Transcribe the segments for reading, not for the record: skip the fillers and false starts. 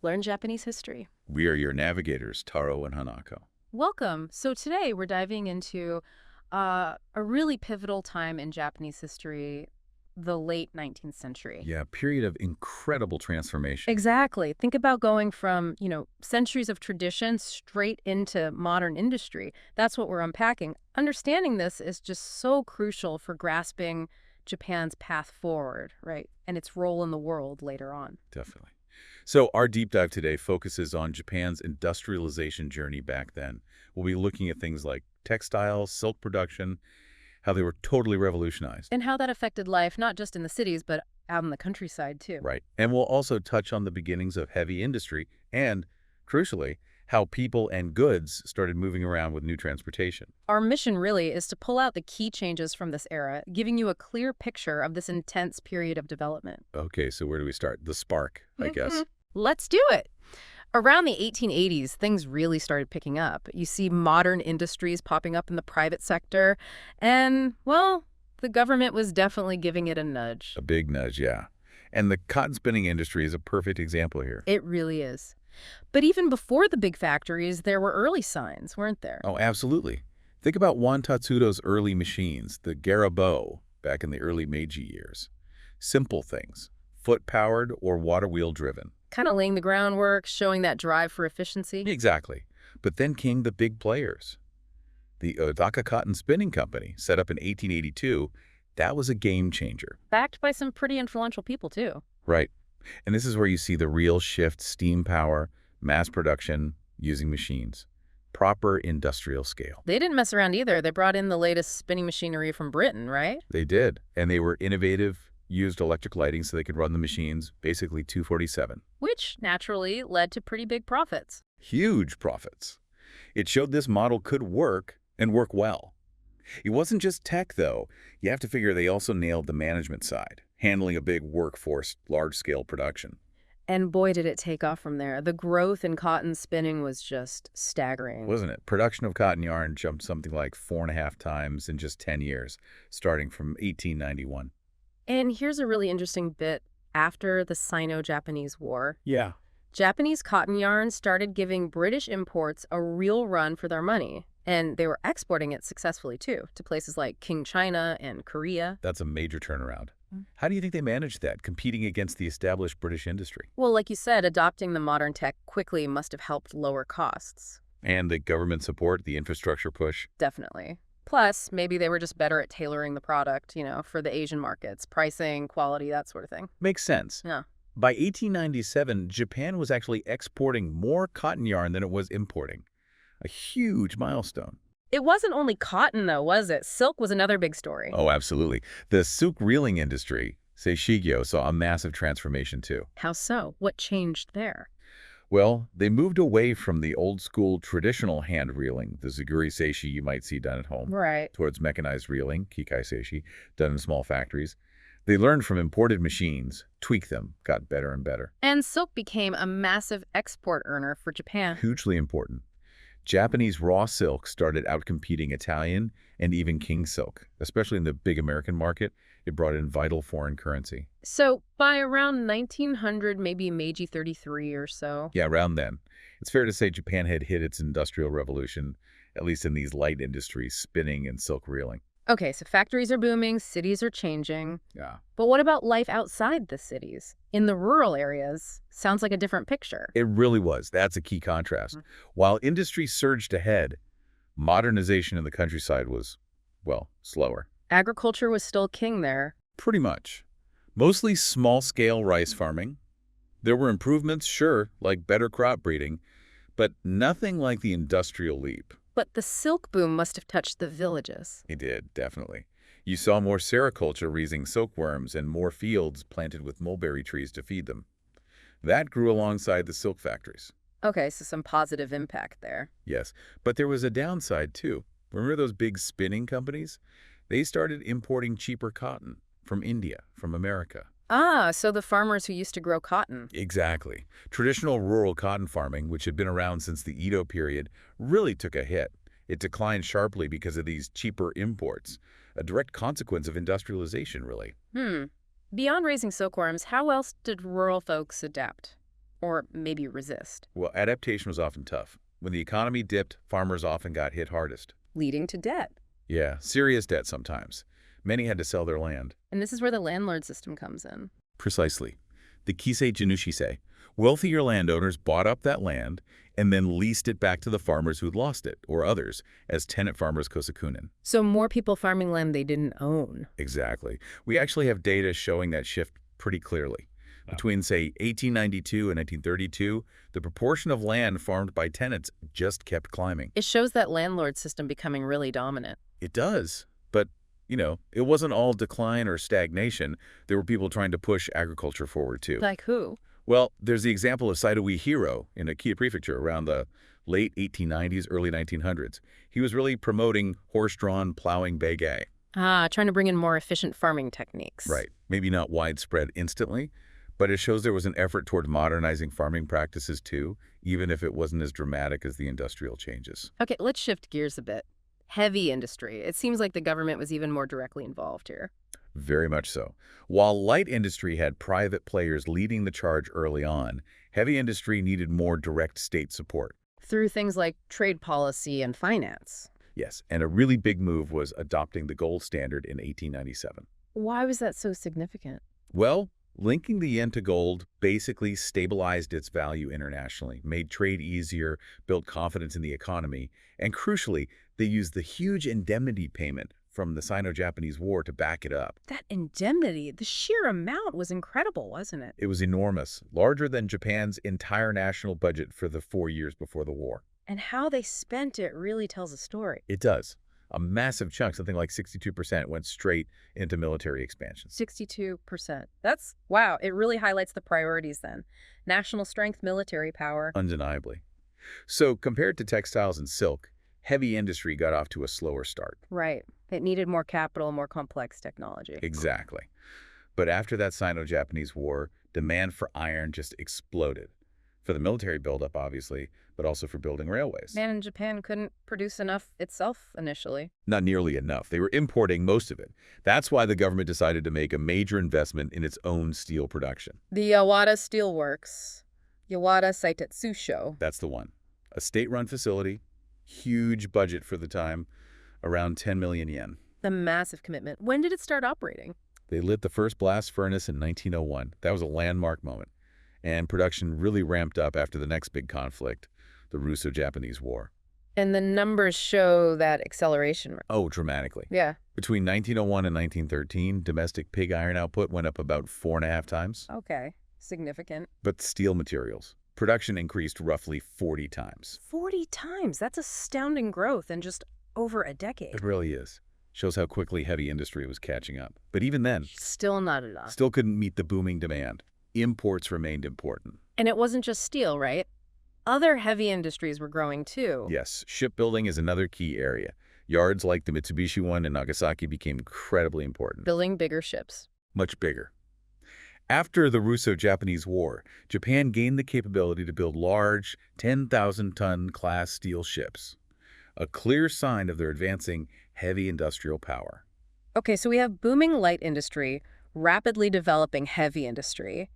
Learn Japanese history. We are your navigators, Taro and Hanako. Welcome. So today we're diving into a really pivotal time in Japanese history, the late 19th century. Yeah, period of incredible transformation. Exactly. Think about going from, centuries of tradition straight into modern industry. That's what we're unpacking. Understanding this is just so crucial for grasping Japan's path forward, right? And its role in the world later on. Definitely. So our deep dive today focuses on Japan's industrialization journey back then. We'll be looking at things like textiles, silk production, how they were totally revolutionized. And how that affected life, not just in the cities, but out in the countryside, too. Right. And we'll also touch on the beginnings of heavy industry and, crucially, how people and goods started moving around with new transportation. Our mission really is to pull out the key changes from this era, giving you a clear picture of this intense period of development. Okay, so where do we start? The spark, I guess. Let's do it. Around the 1880s, things really started picking up. You see modern industries popping up in the private sector, and, well, the government was definitely giving it a nudge. A big nudge, yeah. And the cotton spinning industry is a perfect example here. It really is. But even before the big factories, there were early signs, weren't there? Oh, absolutely. Think about Juan Tatsudo's early machines, the Garabo, back in the early Meiji years. Simple things, foot-powered or water-wheel driven. Kind of laying the groundwork, showing that drive for efficiency. Exactly. But then came the big players. The Odaka Cotton Spinning Company, set up in 1882, that was a game changer. Backed by some pretty influential people, too. Right. And this is where you see the real shift, steam power, mass production, using machines. Proper industrial scale. They didn't mess around either. They brought in the latest spinning machinery from Britain, right? They did. And they were innovative, used electric lighting so they could run the machines, basically 247. Which naturally led to pretty big profits. Huge profits. It showed this model could work and work well. It wasn't just tech, though. You have to figure they also nailed the management side, handling a big workforce, large-scale production. And boy, did it take off from there. The growth in cotton spinning was just staggering. Wasn't it? Production of cotton yarn jumped something like 4.5 times in just 10 years, starting from 1891. And here's a really interesting bit. After the Sino-Japanese War, Yeah. Japanese cotton yarn started giving British imports a real run for their money. And they were exporting it successfully, too, to places like King China and Korea. That's a major turnaround. How do you think they managed that, competing against the established British industry? Well, like you said, adopting the modern tech quickly must have helped lower costs. And the government support, the infrastructure push? Definitely. Plus, maybe they were just better at tailoring the product, for the Asian markets, pricing, quality, that sort of thing. Makes sense. Yeah. By 1897, Japan was actually exporting more cotton yarn than it was importing. A huge milestone. It wasn't only cotton, though, was it? Silk was another big story. Oh, absolutely. The silk reeling industry, Seishigyo, saw a massive transformation too. How so? What changed there? Well, they moved away from the old-school traditional hand reeling, the ziguri seishi you might see done at home, Right. towards mechanized reeling, kikai seishi, done in small factories. They learned from imported machines, tweaked them, got better and better. And silk became a massive export earner for Japan. Hugely important. Japanese raw silk started outcompeting Italian and even king silk, especially in the big American market. It brought in vital foreign currency. So by around 1900, maybe Meiji 33 or so. Yeah, around then. It's fair to say Japan had hit its industrial revolution, at least in these light industries, spinning and silk reeling. Okay, so factories are booming, cities are changing. Yeah. But what about life outside the cities? In the rural areas, sounds like a different picture. It really was. That's a key contrast. While industry surged ahead, modernization in the countryside was, well, slower. Agriculture was still king there. Pretty much. Mostly small-scale rice farming. There were improvements, sure, like better crop breeding, but nothing like the industrial leap. But the silk boom must have touched the villages. It did, definitely. You saw more sericulture raising silkworms and more fields planted with mulberry trees to feed them. That grew alongside the silk factories. Okay, so some positive impact there. Yes, but there was a downside, too. Remember those big spinning companies? They started importing cheaper cotton from India, from America. Ah, so the farmers who used to grow cotton. Exactly. Traditional rural cotton farming, which had been around since the Edo period, really took a hit. It declined sharply because of these cheaper imports, a direct consequence of industrialization, really. Beyond raising silkworms, how else did rural folks adapt? or maybe resist, Well, adaptation was often tough. When the economy dipped, farmers often got hit hardest. leading to debt. Yeah, serious debt sometimes. Many had to sell their land. And this is where the landlord system comes in. Precisely. The Kisei Jinushisei. Wealthier landowners bought up that land and then leased it back to the farmers who'd lost it, or others, as tenant farmers kosakunin. So more people farming land they didn't own. Exactly. We actually have data showing that shift pretty clearly. Between, say, 1892 and 1932, the proportion of land farmed by tenants just kept climbing. It shows that landlord system becoming really dominant. It does. But, it wasn't all decline or stagnation. There were people trying to push agriculture forward, too. Like who? Well, there's the example of Saitoi Hiro in Akita Prefecture around the late 1890s, early 1900s. He was really promoting horse-drawn plowing baigai. Trying to bring in more efficient farming techniques. Right. Maybe not widespread instantly, but it shows there was an effort toward modernizing farming practices too, even if it wasn't as dramatic as the industrial changes. Okay, let's shift gears a bit. Heavy industry. It seems like the government was even more directly involved here. Very much so. While light industry had private players leading the charge early on, heavy industry needed more direct state support. Through things like trade policy and finance. Yes, and a really big move was adopting the gold standard in 1897. Why was that so significant? Well, linking the yen to gold basically stabilized its value internationally, made trade easier, built confidence in the economy, and crucially, they used the huge indemnity payment from the Sino-Japanese War to back it up. That indemnity, the sheer amount was incredible, wasn't it? It was enormous, larger than Japan's entire national budget for the 4 years before the war. And how they spent it really tells a story. It does. A massive chunk, something like 62%, went straight into military expansion. 62%. That's, wow, it really highlights the priorities then. National strength, military power. Undeniably. So compared to textiles and silk, heavy industry got off to a slower start. Right. It needed more capital, more complex technology. Exactly. But after that Sino-Japanese War, demand for iron just exploded. For the military buildup, obviously, but also for building railways. Man, and Japan couldn't produce enough itself initially. Not nearly enough. They were importing most of it. That's why the government decided to make a major investment in its own steel production. The Yawata Steelworks, Yawata Seitetsusho. That's the one. A state-run facility, huge budget for the time, around 10 million yen. The massive commitment. When did it start operating? They lit the first blast furnace in 1901. That was a landmark moment. And production really ramped up after the next big conflict, the Russo-Japanese War. And the numbers show that acceleration. Oh, dramatically. Yeah. Between 1901 and 1913, domestic pig iron output went up about 4.5 times. Okay. Significant. But steel materials, production increased roughly 40 times. 40 times. That's astounding growth in just over a decade. It really is. Shows how quickly heavy industry was catching up. But even then, Still not enough. still couldn't meet the booming demand. Imports remained important. And it wasn't just steel, right? Other heavy industries were growing too. Yes, shipbuilding is another key area. Yards like the Mitsubishi one in Nagasaki became incredibly important. Building bigger ships. Much bigger. After the Russo-Japanese War, Japan gained the capability to build large, 10,000-ton class steel ships, a clear sign of their advancing heavy industrial power. Okay, so we have booming light industry, rapidly developing heavy industry.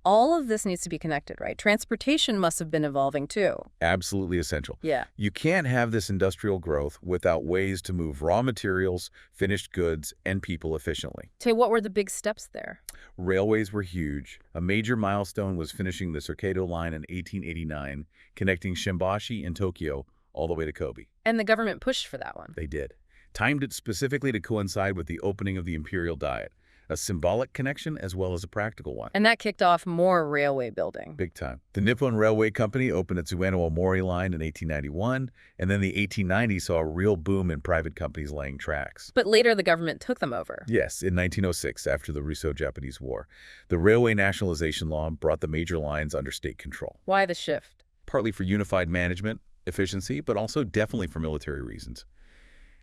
All of this needs to be connected, right? Transportation must have been evolving too. Absolutely essential. Yeah. You can't have this industrial growth without ways to move raw materials, finished goods, and people efficiently. So what were the big steps there? Railways were huge. A major milestone was finishing the Circado line in 1889, connecting Shimbashi and Tokyo all the way to Kobe. And the government pushed for that one. They did. Timed it specifically to coincide with the opening of the Imperial Diet. A symbolic connection as well as a practical one. And that kicked off more railway building. Big time. The Nippon Railway Company opened its Ueno-Omori line in 1891, and then the 1890s saw a real boom in private companies laying tracks. But later the government took them over. Yes, in 1906, after the Russo-Japanese War, the Railway Nationalization Law brought the major lines under state control. Why the shift? Partly for unified management, efficiency, but also definitely for military reasons.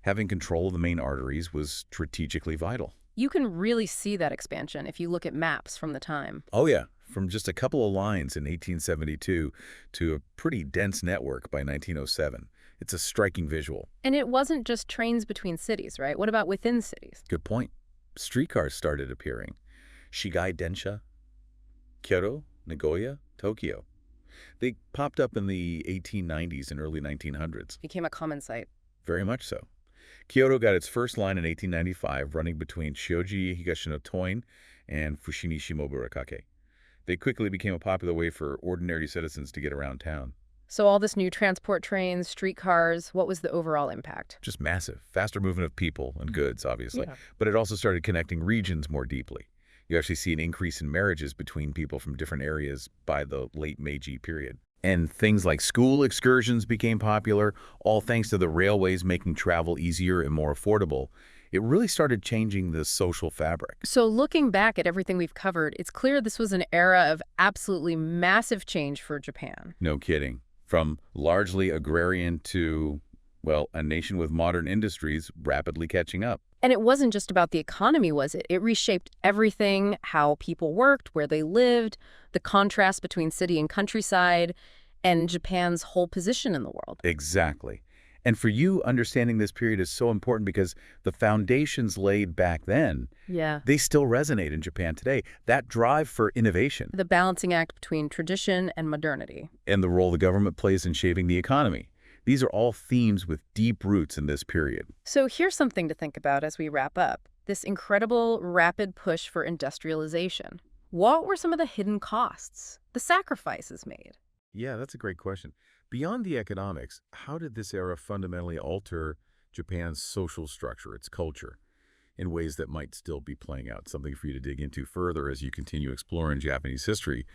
Having control of the main arteries was strategically vital. You can really see that expansion if you look at maps from the time. Oh yeah, from just a couple of lines in 1872 to a pretty dense network by 1907. It's a striking visual. And it wasn't just trains between cities, right? What about within cities? Good point. Streetcars started appearing. Shigai Densha, Kyoto, Nagoya, Tokyo. They popped up in the 1890s and early 1900s. Became a common sight. Very much so. Kyoto got its first line in 1895, running between Shoji Higashinotoin and Fushimi Shimoburakake. They quickly became a popular way for ordinary citizens to get around town. So all this new transport trains, streetcars, what was the overall impact? Just massive, faster movement of people and goods, obviously. Yeah. But it also started connecting regions more deeply. You actually see an increase in marriages between people from different areas by the late Meiji period. And things like school excursions became popular, all thanks to the railways making travel easier and more affordable. It really started changing the social fabric. So looking back at everything we've covered, it's clear this was an era of absolutely massive change for Japan. No kidding. From largely agrarian to, well, a nation with modern industries rapidly catching up. And it wasn't just about the economy, was it? It reshaped everything, how people worked, where they lived, the contrast between city and countryside, and Japan's whole position in the world. Exactly. And for you, understanding this period is so important because the foundations laid back then, Yeah. they still resonate in Japan today. That drive for innovation The balancing act between tradition and modernity. and the role the government plays in shaping the economy. These are all themes with deep roots in this period. So here's something to think about as we wrap up. This incredible, rapid push for industrialization. What were some of the hidden costs, the sacrifices made? Yeah, that's a great question. Beyond the economics, how did this era fundamentally alter Japan's social structure, its culture, in ways that might still be playing out? Something for you to dig into further as you continue exploring Japanese history.